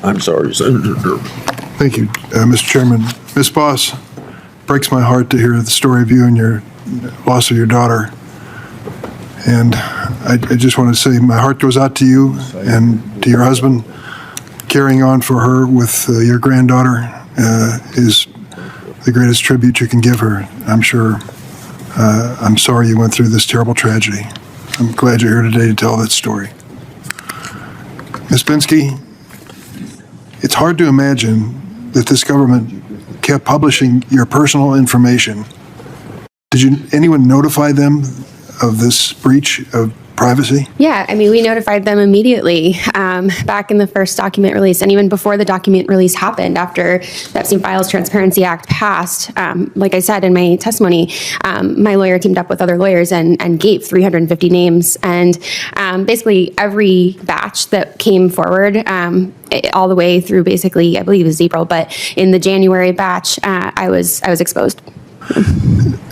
I'm sorry, Senator Durbin. Thank you, Mr. Chairman. Ms. Boss, breaks my heart to hear the story of you and your loss of your daughter. And I just want to say my heart goes out to you and to your husband. Carrying on for her with your granddaughter is the greatest tribute you can give her, I'm sure. I'm sorry you went through this terrible tragedy. I'm glad you're here today to tell that story. Ms. Binsky, it's hard to imagine that this government kept publishing your personal information. Did anyone notify them of this breach of privacy? Yeah, I mean, we notified them immediately back in the first document release, and even before the document release happened, after the Epstein Files Transparency Act passed. Like I said in my testimony, my lawyer teamed up with other lawyers and gave 350 names, and basically every batch that came forward, all the way through basically, I believe it was April, but in the January batch, I was exposed.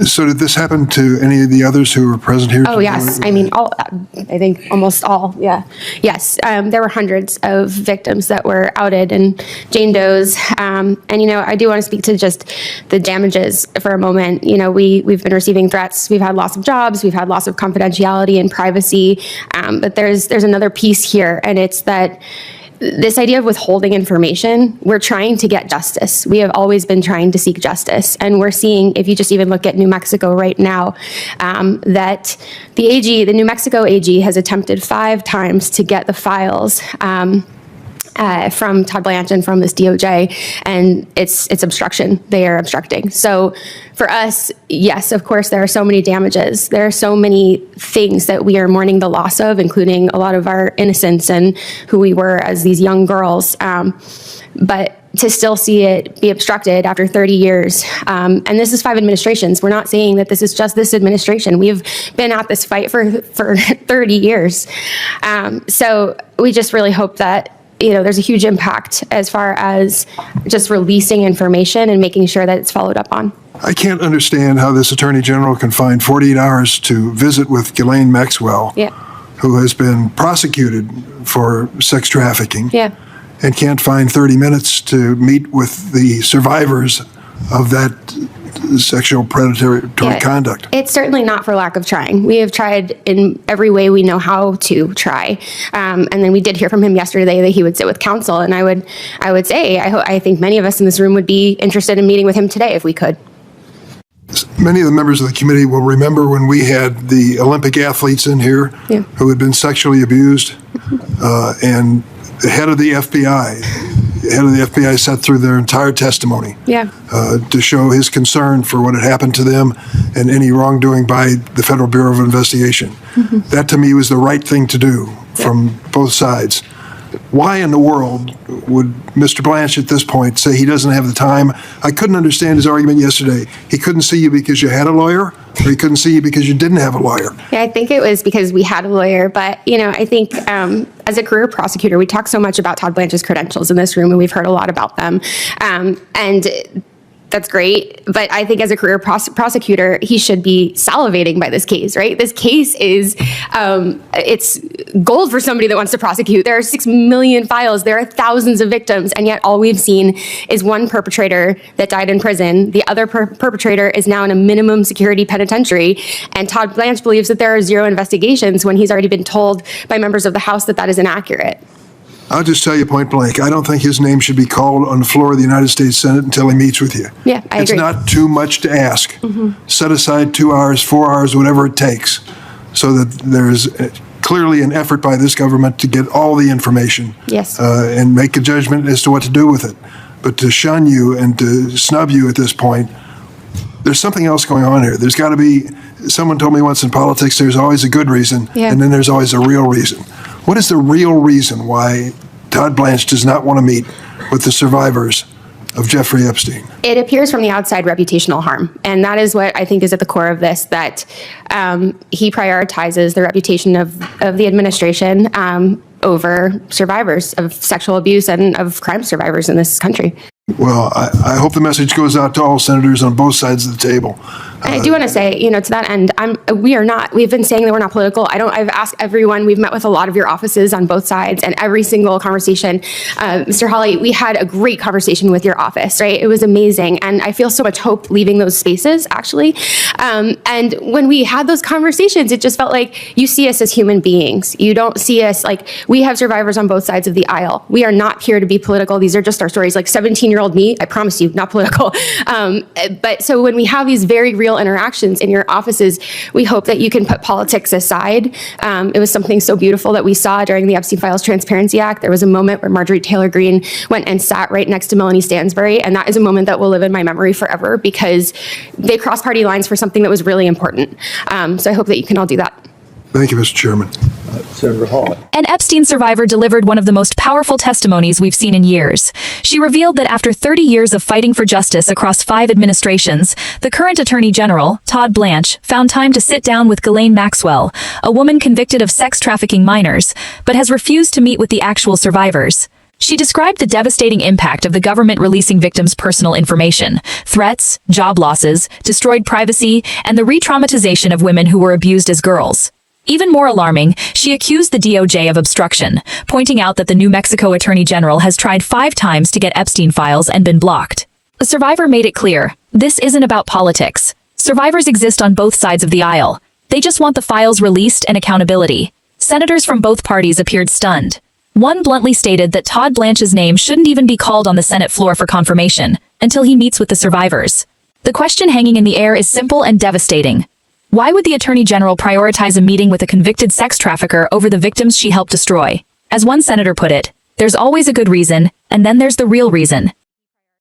So did this happen to any of the others who were present here? Oh, yes. I mean, I think almost all, yeah. Yes, there were hundreds of victims that were outed and Jane Doe's. And, I do want to speak to just the damages for a moment. We've been receiving threats. We've had loss of jobs. We've had loss of confidentiality and privacy. But there's another piece here, and it's that this idea of withholding information, we're trying to get justice. We have always been trying to seek justice. And we're seeing, if you just even look at New Mexico right now, that the New Mexico AG has attempted 5 times to get the files from Todd Blanche and from this DOJ, and it's obstruction. They are obstructing. So for us, yes, of course, there are so many damages. There are so many things that we are mourning the loss of, including a lot of our innocence and who we were as these young girls. But to still see it be obstructed after 30 years, and this is 5 administrations. We're not saying that this is just this administration. We've been at this fight for 30 years. So we just really hope that there's a huge impact as far as just releasing information and making sure that it's followed up on. I can't understand how this Attorney General can find 48 hours to visit with Ghislaine Maxwell, who has been prosecuted for sex trafficking, and can't find 30 minutes to meet with the survivors of that sexual predatory conduct. It's certainly not for lack of trying. We have tried in every way we know how to try. And then we did hear from him yesterday that he would sit with counsel. And I would say, I think many of us in this room would be interested in meeting with him today if we could. Many of the members of the committee will remember when we had the Olympic athletes in here who had been sexually abused, and the head of the FBI sat through their entire testimony to show his concern for what had happened to them and any wrongdoing by the Federal Bureau of Investigation. That, to me, was the right thing to do from both sides. Why in the world would Mr. Blanche at this point say he doesn't have the time? I couldn't understand his argument yesterday. He couldn't see you because you had a lawyer, or he couldn't see you because you didn't have a lawyer. Yeah, I think it was because we had a lawyer. But, I think as a career prosecutor, we talk so much about Todd Blanche's credentials in this room, and we've heard a lot about them. And that's great. But I think as a career prosecutor, he should be salivating by this case, right? This case is, it's gold for somebody that wants to prosecute. There are 6 million files. There are thousands of victims. And yet all we've seen is one perpetrator that died in prison. The other perpetrator is now in a minimum security penitentiary. And Todd Blanche believes that there are 0 investigations when he's already been told by members of the House that that is inaccurate. I'll just tell you point blank, I don't think his name should be called on the floor of the United States Senate until he meets with you. Yeah, I agree. It's not too much to ask. Set aside 2 hours, 4 hours, whatever it takes, so that there's clearly an effort by this government to get all the information and make a judgment as to what to do with it. But to shun you and to snub you at this point, there's something else going on here. There's got to be, someone told me once in politics, there's always a good reason, and then there's always a real reason. What is the real reason why Todd Blanche does not want to meet with the survivors of Jeffrey Epstein? It appears from the outside reputational harm. And that is what I think is at the core of this, that he prioritizes the reputation of the administration over survivors of sexual abuse and of crime survivors in this country. Well, I hope the message goes out to all senators on both sides of the table. I do want to say, to that end, we've been saying that we're not political. I've asked everyone, we've met with a lot of your offices on both sides, and every single conversation, Mr. Hawley, we had a great conversation with your office, right? It was amazing. And I feel so much hope leaving those spaces, actually. And when we had those conversations, it just felt like you see us as human beings. You don't see us like we have survivors on both sides of the aisle. We are not here to be political. These are just our stories. Like 17-year-old me, I promise you, not political. But so when we have these very real interactions in your offices, we hope that you can put politics aside. It was something so beautiful that we saw during the Epstein Files Transparency Act. There was a moment where Marjorie Taylor Greene went and sat right next to Melanie Stansbury, and that is a moment that will live in my memory forever because they crossed party lines for something that was really important. So I hope that you can all do that. Thank you, Mr. Chairman. Senator Hawley. An Epstein survivor delivered one of the most powerful testimonies we've seen in years. She revealed that after 30 years of fighting for justice across 5 administrations, the current Attorney General, Todd Blanche, found time to sit down with Ghislaine Maxwell, a woman convicted of sex trafficking minors, but has refused to meet with the actual survivors. She described the devastating impact of the government releasing victims' personal information, threats, job losses, destroyed privacy, and the re-traumatization of women who were abused as girls. Even more alarming, she accused the DOJ of obstruction, pointing out that the New Mexico Attorney General has tried 5 times to get Epstein files and been blocked. The survivor made it clear, this isn't about politics. Survivors exist on both sides of the aisle. They just want the files released and accountability. Senators from both parties appeared stunned. One bluntly stated that Todd Blanche's name shouldn't even be called on the Senate floor for confirmation until he meets with the survivors. The question hanging in the air is simple and devastating. Why would the Attorney General prioritize a meeting with a convicted sex trafficker over the victims she helped destroy? As one senator put it, there's always a good reason, and then there's the real reason.